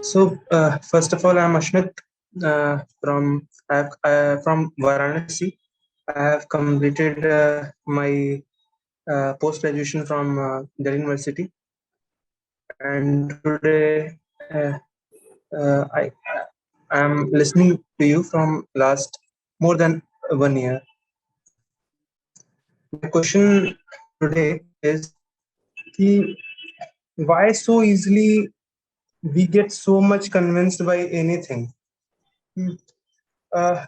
First of all, I'm Ashmit from Varanasi. I have completed my post graduation from Delhi University, and today I am listening to you from last more than 1 year. My question today is ki, why so easily we get so much convinced by anything? Hmm.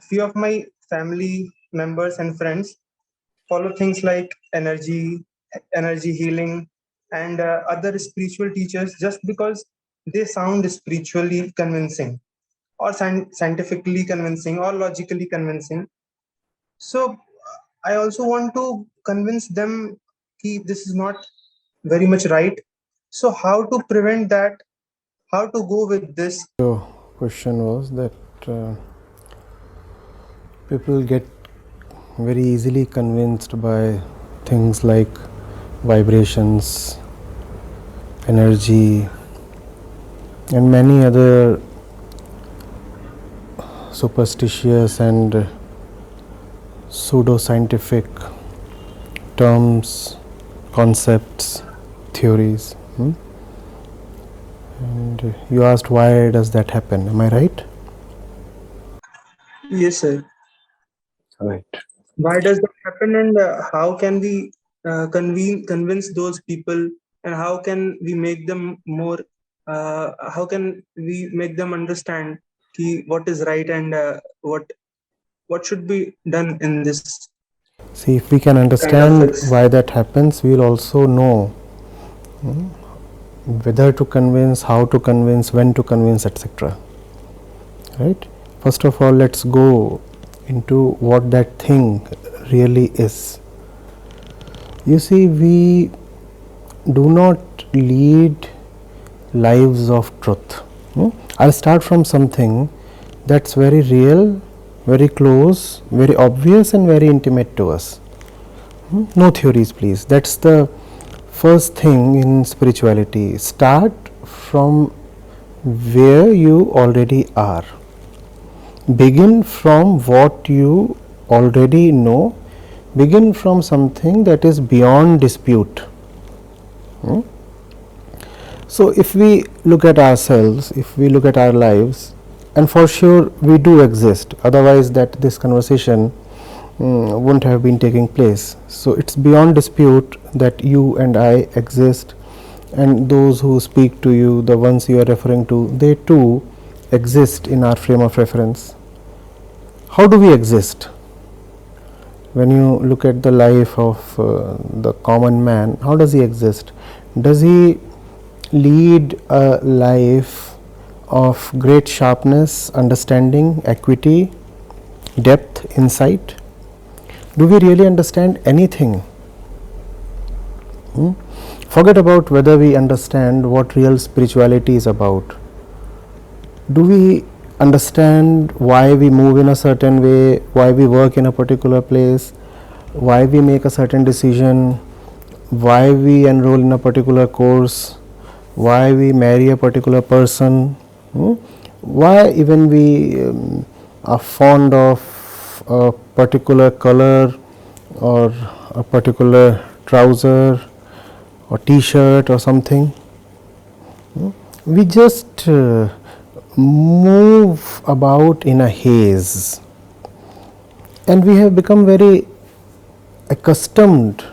Few of my family members and friends follow things like energy healing, and other spiritual teachers just because they sound spiritually convincing, or scientifically convincing, or logically convincing. So I also want to convince them that this is not very much right. So how to prevent that? How to go with this? Your question was that people get very easily convinced by things like vibrations, energy, and many other superstitious and pseudo-scientific terms, concepts, theories. And you asked why does that happen? Am I right? Yes, sir. Right. Why does that happen, and how can we convince those people, and how can we make them more? How can we make them understand what is right, and what should be done in this See, if we can kind of understand fix? why that happens, we'll also know whether to convince, how to convince, when to convince, etc. Right? First of all, let's go into what that thing really is. You see, we do not lead lives of truth. I'll start from something that's very real, very close, very obvious, and very intimate to us. No theories, please. That's the first thing in spirituality. Start from where you already are. Begin from what you already know. Begin from something that is beyond dispute. So, if we look at ourselves, if we look at our lives, and for sure we do exist, otherwise that this conversation wouldn't have been taking place. So, it's beyond dispute that you and I exist, and those who speak to you, the ones you are referring to, they too exist in our frame of reference. How do we exist? When you look at the life of the common man, how does he exist? Does he lead a life of great sharpness, understanding, equity, depth, insight? Do we really understand anything? Forget about whether we understand what real spirituality is about. Do we understand why we move in a certain way, why we work in a particular place, why we make a certain decision, why we enroll in a particular course, why we marry a particular person, why even we are fond of a particular color or a particular trouser or t-shirt or something? We just move about in a haze, and we have become very accustomed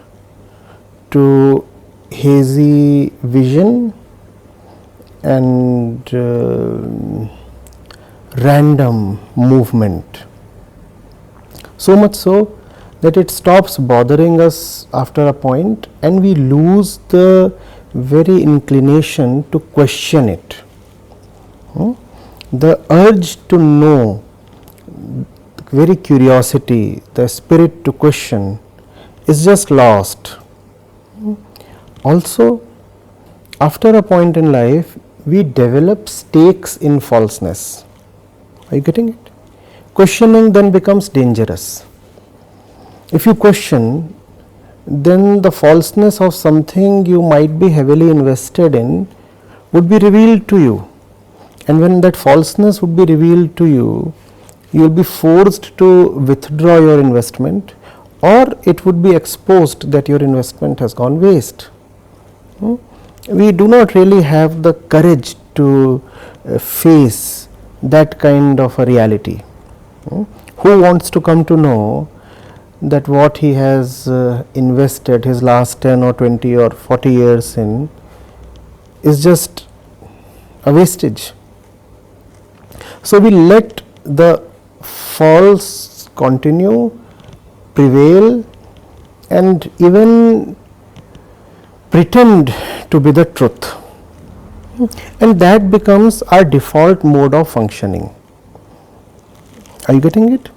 to hazy vision and random movement, so much so that it stops bothering us after a point, and we lose the very inclination to question it. The urge to know, the very curiosity, the spirit to question is just lost. Also, after a point in life, we develop stakes in falseness. Are you getting it? Questioning then becomes dangerous. If you question, then the falseness of something you might be heavily invested in would be revealed to you, And when that falseness would be revealed to you, you will be forced to withdraw your investment, or it would be exposed that your investment has gone waste. We do not really have the courage to face that kind of a reality. Who wants to come to know that what he has invested his last 10 or 20 or 40 years in is just a wastage? So we let the false continue, prevail, and even pretend to be the truth, and that becomes our default mode of functioning. Are you getting it?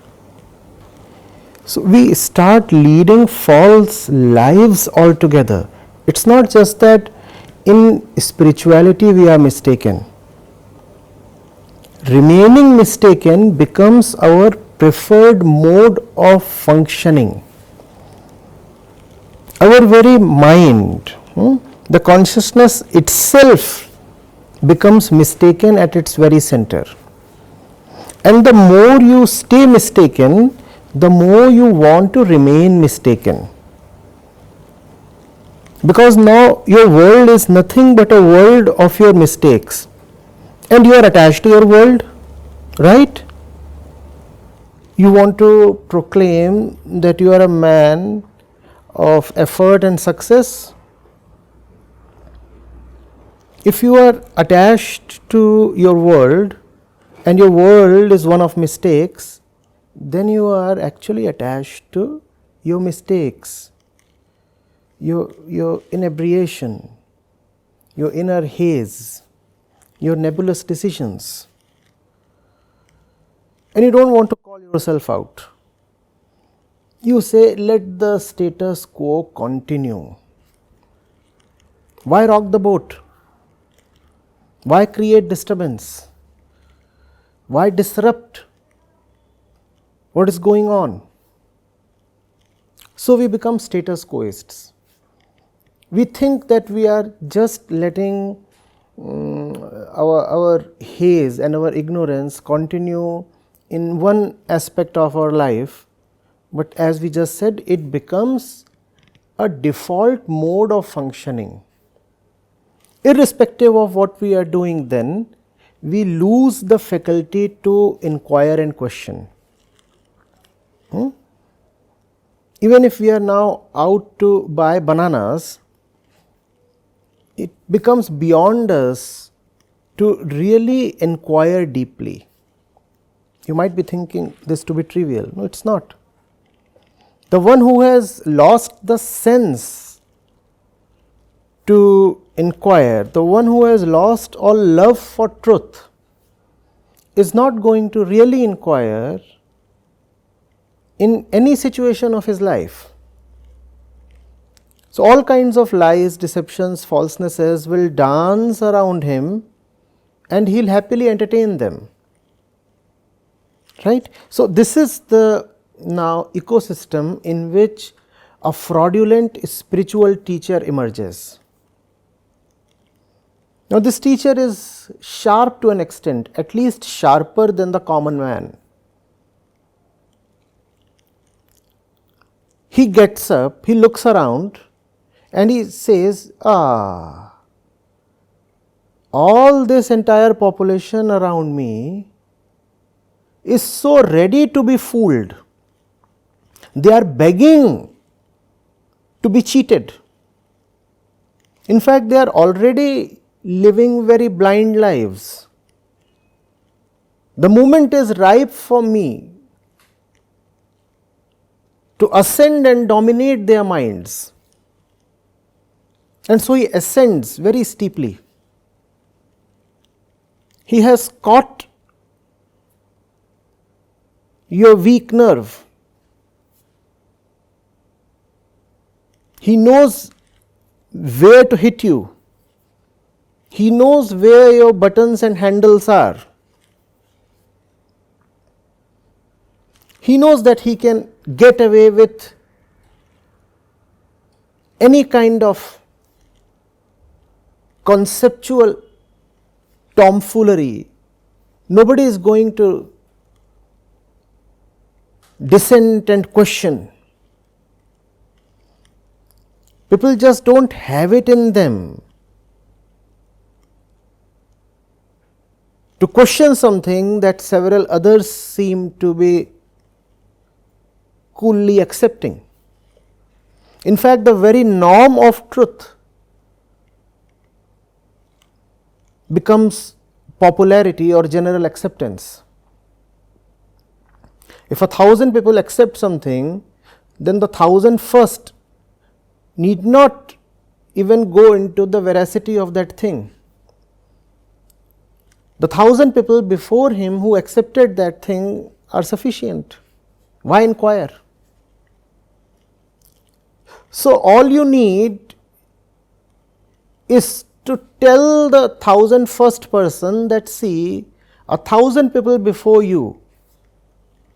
So we start leading false lives altogether. It's not just that in spirituality we are mistaken. Remaining mistaken becomes our preferred mode of functioning. Our very mind, the consciousness itself becomes mistaken at its very center. And the more you stay mistaken, the more you want to remain mistaken. Because now your world is nothing but a world of your mistakes. And you are attached to your world, right? You want to proclaim that you are a man of effort and success. If you are attached to your world and your world is one of mistakes, then you are actually attached to your mistakes, your inebriation, your inner haze, your nebulous decisions, and you don't want to call yourself out. You say, let the status quo continue. Why rock the boat? Why create disturbance? Why disrupt what is going on? So we become status quoists. We think that we are just letting our haze and our ignorance continue in one aspect of our life, but as we just said, it becomes a default mode of functioning. Irrespective of what we are doing, then we lose the faculty to inquire and question. Even if we are now out to buy bananas, it becomes beyond us to really inquire deeply. You might be thinking this to be trivial. No, it's not. The one who has lost the sense to inquire, the one who has lost all love for truth, is not going to really inquire in any situation of his life. So all kinds of lies, deceptions, falsenesses will dance around him and he will happily entertain them. Right? So this is the now ecosystem in which a fraudulent spiritual teacher emerges. Now this teacher is sharp to an extent, at least sharper than the common man. He gets up, he looks around and he says, all this entire population around me is so ready to be fooled. They are begging to be cheated. In fact, they are already living very blind lives. The moment is ripe for me to ascend and dominate their minds. And so he ascends very steeply. He has caught your weak nerve. He knows where to hit you. He knows where your buttons and handles are. He knows that he can get away with any kind of conceptual tomfoolery Nobody is going to dissent and question. People just don't have it in them to question something that several others seem to be coolly accepting. In fact, the very norm of truth becomes popularity or general acceptance. If 1,000 people accept something, then the 1,001st need not even go into the veracity of that thing. The 1,000 people before him who accepted that thing are sufficient. Why inquire? So, all you need is to tell the 1,001st person that, see, 1,000 people before you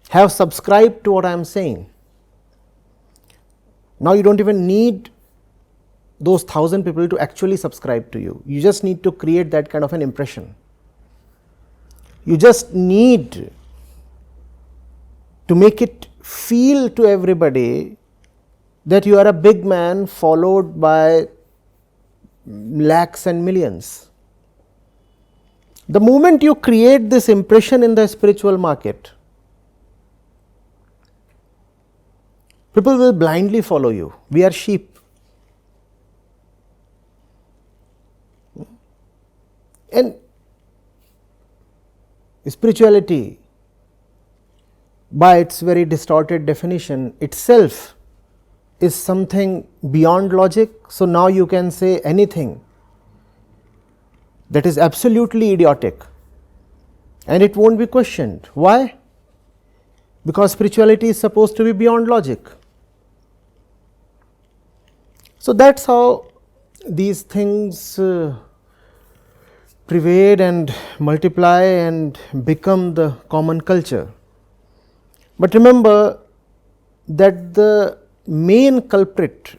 have subscribed to what I am saying. Now, you do not even need those 1,000 people to actually subscribe to you. You just need to create that kind of an impression. You just need to make it feel to everybody that you are a big man followed by lakhs and millions. The moment you create this impression in the spiritual market, people will blindly follow you. We are sheep. And spirituality, by its very distorted definition itself, is something beyond logic. So, now you can say anything that is absolutely idiotic and it won't be questioned. Why? Because spirituality is supposed to be beyond logic. So, that is how these things pervade and multiply and become the common culture. But remember that the main culprit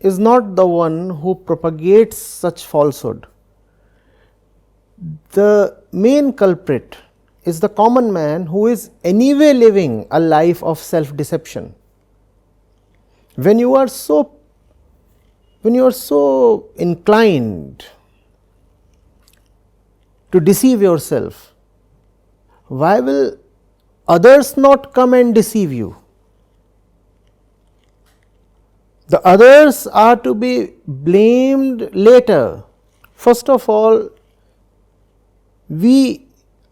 is not the one who propagates such falsehood. The main culprit is the common man who is anyway living a life of self-deception. When you are so inclined to deceive yourself, why will others not come and deceive you? The others are to be blamed later. First of all, we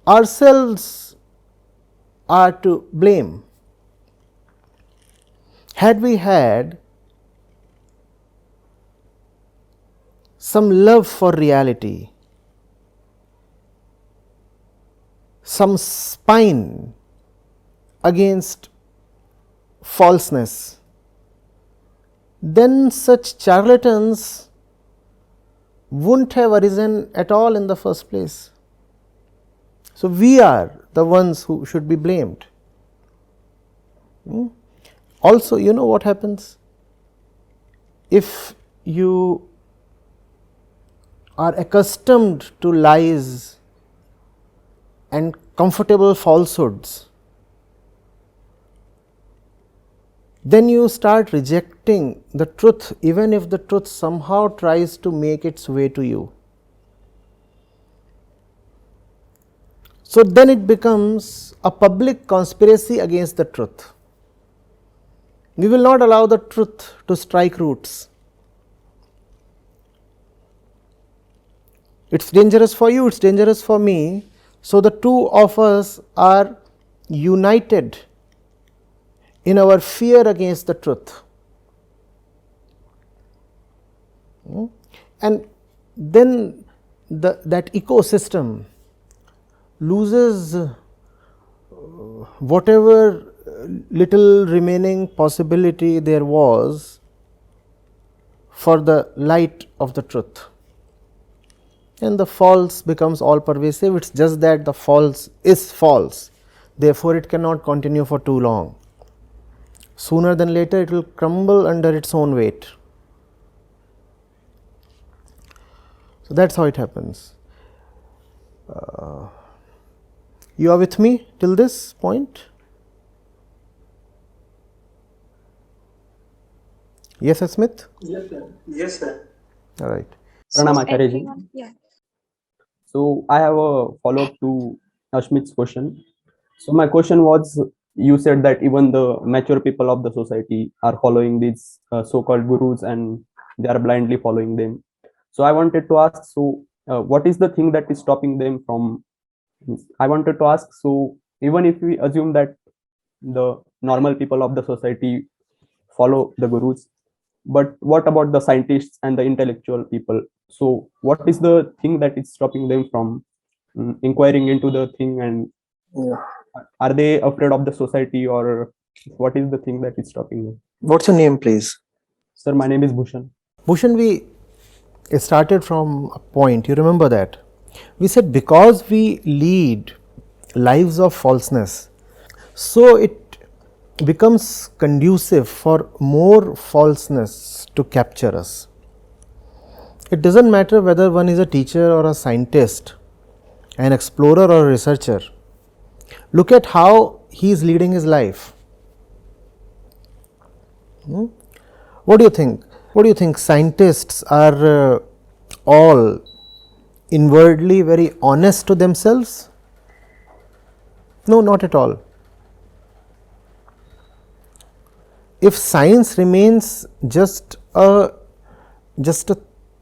ourselves are to blame. Had we had some love for reality, some spine against falseness, then such charlatans wouldn't have arisen at all in the first place. So, we are the ones who should be blamed. Also, you know what happens? If you are accustomed to lies and comfortable falsehoods, then you start rejecting the truth, even if the truth somehow tries to make its way to you. So, then it becomes a public conspiracy against the truth. We will not allow the truth to strike roots. It is dangerous for you, it is dangerous for me. So, the two of us are united in our fear against the truth. And then that ecosystem loses whatever little remaining possibility there was for the light of the truth, and the false becomes all pervasive. It is just that the false is false, therefore, it cannot continue for too long. Sooner than later it will crumble under its own weight. So, that is how it happens. You are with me till this point? Yes, Smith? Yes, sir. Yes, sir. All right. Pranam So Acharya ji. everyone, yeah. So I have a follow-up to Ashmit's question. So my question was, you said that even the mature people of the society are following these so-called gurus and they are blindly following them. So I wanted to ask, so what is the thing that is stopping them from? I wanted to ask, so even if we assume that the normal people of the society follow the gurus, but what about the scientists and the intellectual people? So what is the thing that is stopping them from inquiring into the thing, and are they afraid of the society, or what is the thing that is stopping them? What's your name, please? Sir, my name is Bhushan. Bhushan, we started from a point, you remember that? We said because we lead lives of falseness, so it becomes conducive for more falseness to capture us. It doesn't matter whether one is a teacher or a scientist, an explorer or a researcher. Look at how he is leading his life. What do you think? What do you think? Scientists are all inwardly very honest to themselves? No, not at all. If science remains just a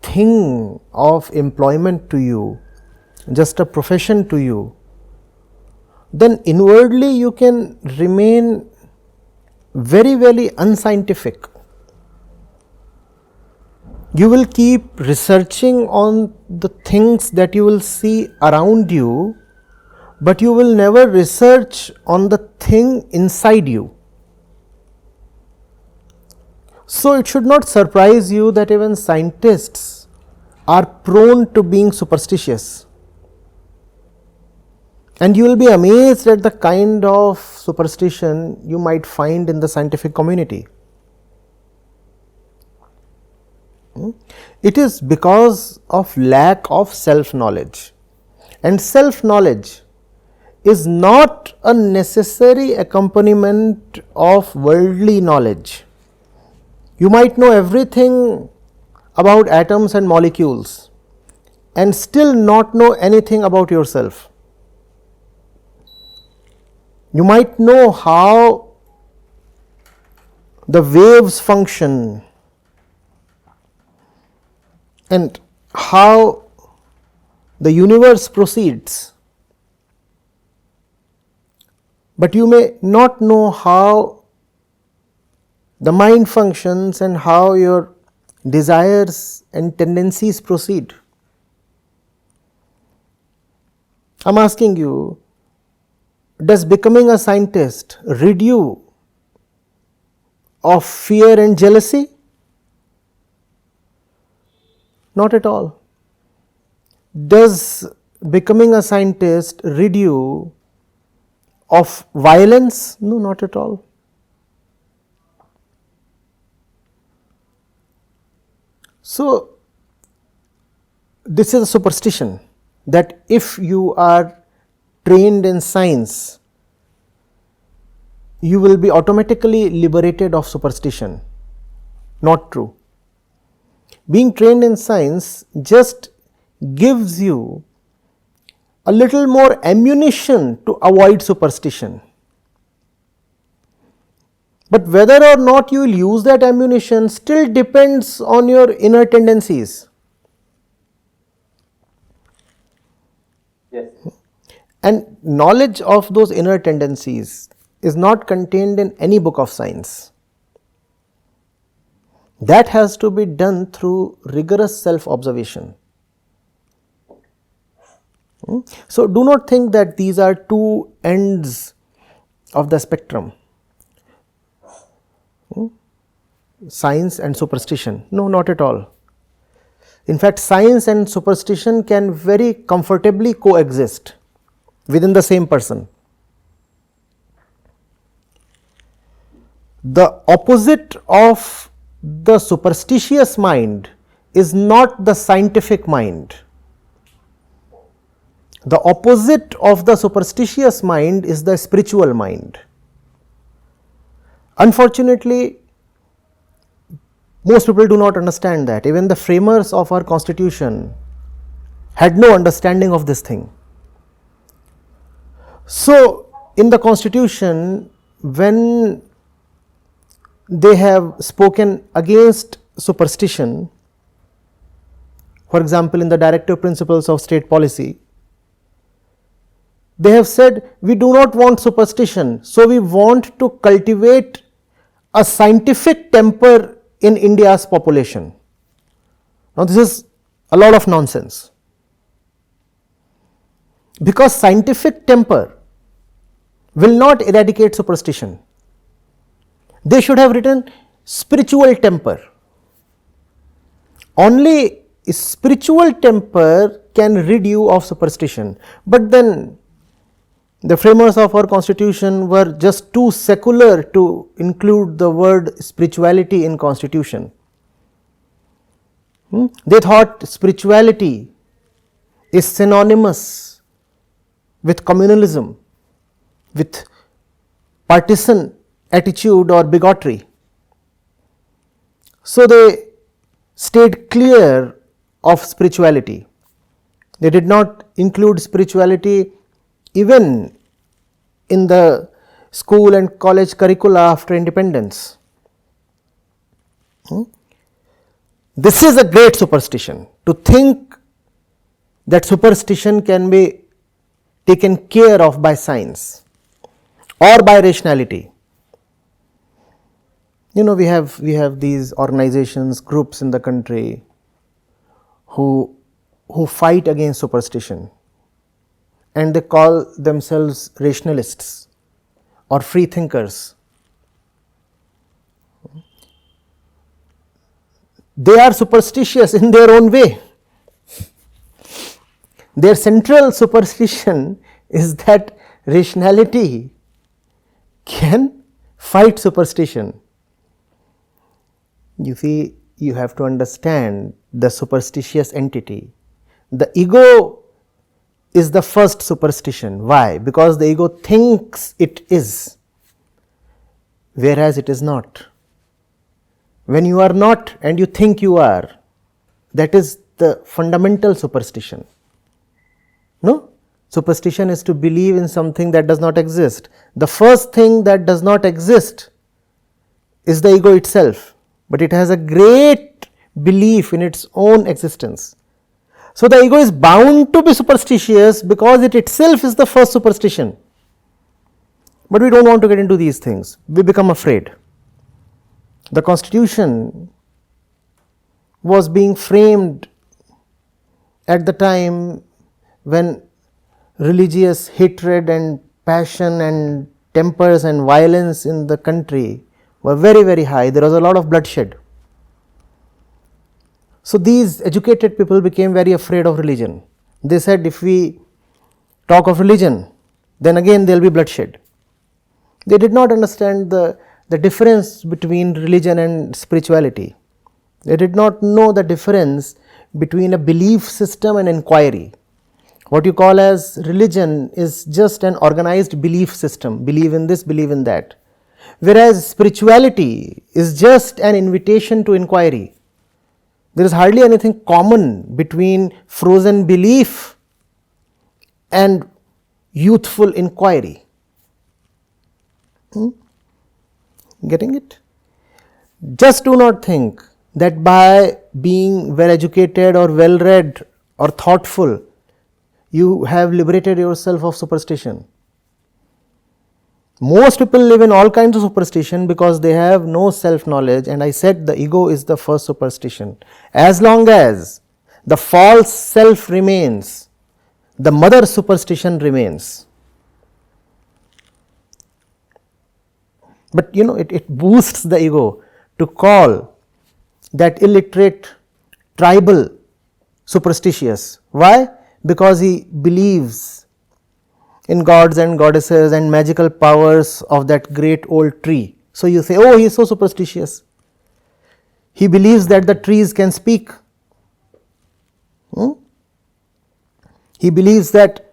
thing of employment to you, just a profession to you, then inwardly you can remain very, very unscientific. You will keep researching on the things that you will see around you, but you will never research on the thing inside you. So it should not surprise you that even scientists are prone to being superstitious. And you will be amazed at the kind of superstition you might find in the scientific community. It is because of lack of self-knowledge. And self-knowledge is not a necessary accompaniment of worldly knowledge. You might know everything about atoms and molecules and still not know anything about yourself. You might know how the waves function and how the universe proceeds, but you may not know how the mind functions and how your desires and tendencies proceed. I am asking you, does becoming a scientist rid you of fear and jealousy? Not at all. Does becoming a scientist rid you of violence? No, not at all. So, this is a superstition that if you are trained in science, you will be automatically liberated of superstition. Not true. Being trained in science just gives you a little more ammunition to avoid superstition. But whether or not you will use that ammunition still depends on your inner tendencies. Yes. And knowledge of those inner tendencies is not contained in any book of science. That has to be done through rigorous self-observation. So, do not think that these are two ends of the spectrum, science and superstition. No, not at all. In fact, science and superstition can very comfortably coexist within the same person. The opposite of the superstitious mind is not the scientific mind. The opposite of the superstitious mind is the spiritual mind. Unfortunately, most people do not understand that. Even the framers of our constitution had no understanding of this thing. So, in the constitution, when they have spoken against superstition, for example, in the directive principles of state policy, they have said we do not want superstition, so we want to cultivate a scientific temper in India's population. Now, this is a lot of nonsense, because scientific temper will not eradicate superstition. They should have written spiritual temper. Only spiritual temper can rid you of superstition. But then the framers of our constitution were just too secular to include the word spirituality in constitution. They thought spirituality is synonymous with communalism, with partisan attitude or bigotry. So they stayed clear of spirituality. They did not include spirituality even in the school and college curricula after independence. This is a great superstition, to think that superstition can be taken care of by science or by rationality. You know, we have these organizations, groups in the country who fight against superstition, and they call themselves rationalists or free thinkers. They are superstitious in their own way. Their central superstition is that rationality can fight superstition. You see, you have to understand the superstitious entity. The ego is the first superstition. Why? Because the ego thinks it is, whereas it is not. When you are not and you think you are, that is the fundamental superstition. No? Superstition is to believe in something that does not exist. The first thing that does not exist is the ego itself, but it has a great belief in its own existence. So the ego is bound to be superstitious because it itself is the first superstition. But we don't want to get into these things. We become afraid. The constitution was being framed at the time when religious hatred and passion and tempers and violence in the country were very, very high. There was a lot of bloodshed. So these educated people became very afraid of religion. They said, if we talk of religion, then again there will be bloodshed. They did not understand the difference between religion and spirituality. They did not know the difference between a belief system and inquiry. What you call as religion is just an organized belief system, believe in this, believe in that. Whereas spirituality is just an invitation to inquiry. There is hardly anything common between frozen belief and youthful inquiry. Getting it? Just do not think that by being well educated or well read or thoughtful, you have liberated yourself of superstition. Most people live in all kinds of superstition because they have no self-knowledge, and I said the ego is the first superstition. As long as the false self remains, the mother superstition remains. But you know, it boosts the ego to call that illiterate tribal superstitious. Why? Because he believes in gods and goddesses and magical powers of that great old tree. So you say, oh, he is so superstitious. He believes that the trees can speak. He believes that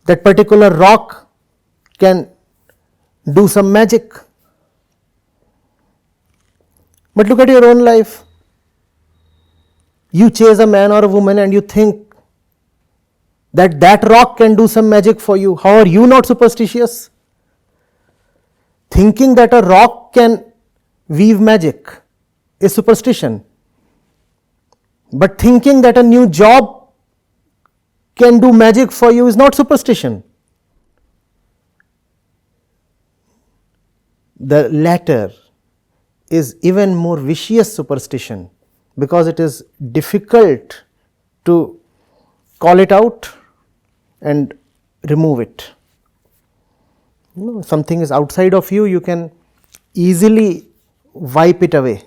that particular rock can do some magic. But look at your own life. You chase a man or a woman and you think that that rock can do some magic for you. How are you not superstitious? Thinking that a rock can weave magic is superstition. But thinking that a new job can do magic for you is not superstition. The latter is even more vicious superstition because it is difficult to call it out and remove it. Something is outside of you, you can easily wipe it away.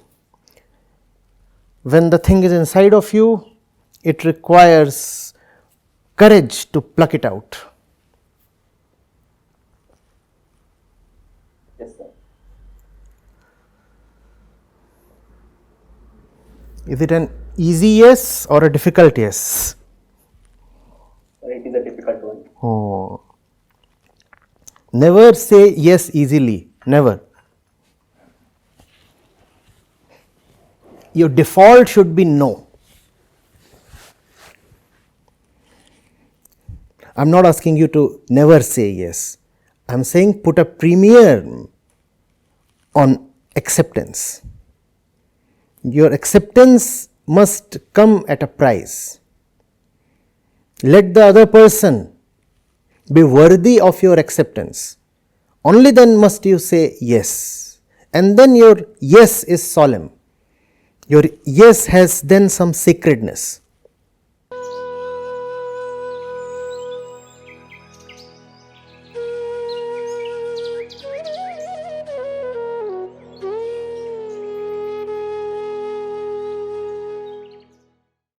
When the thing is inside of you, it requires courage to pluck it out. Yes, sir. Is it an easy yes or a difficult yes? It is a difficult one. Oh. Never say yes easily, never. Your default should be no. I am not asking you to never say yes. I am saying put a premium on acceptance. Your acceptance must come at a price. Let the other person be worthy of your acceptance. Only then must you say yes. And then your yes is solemn. Your yes has then some sacredness.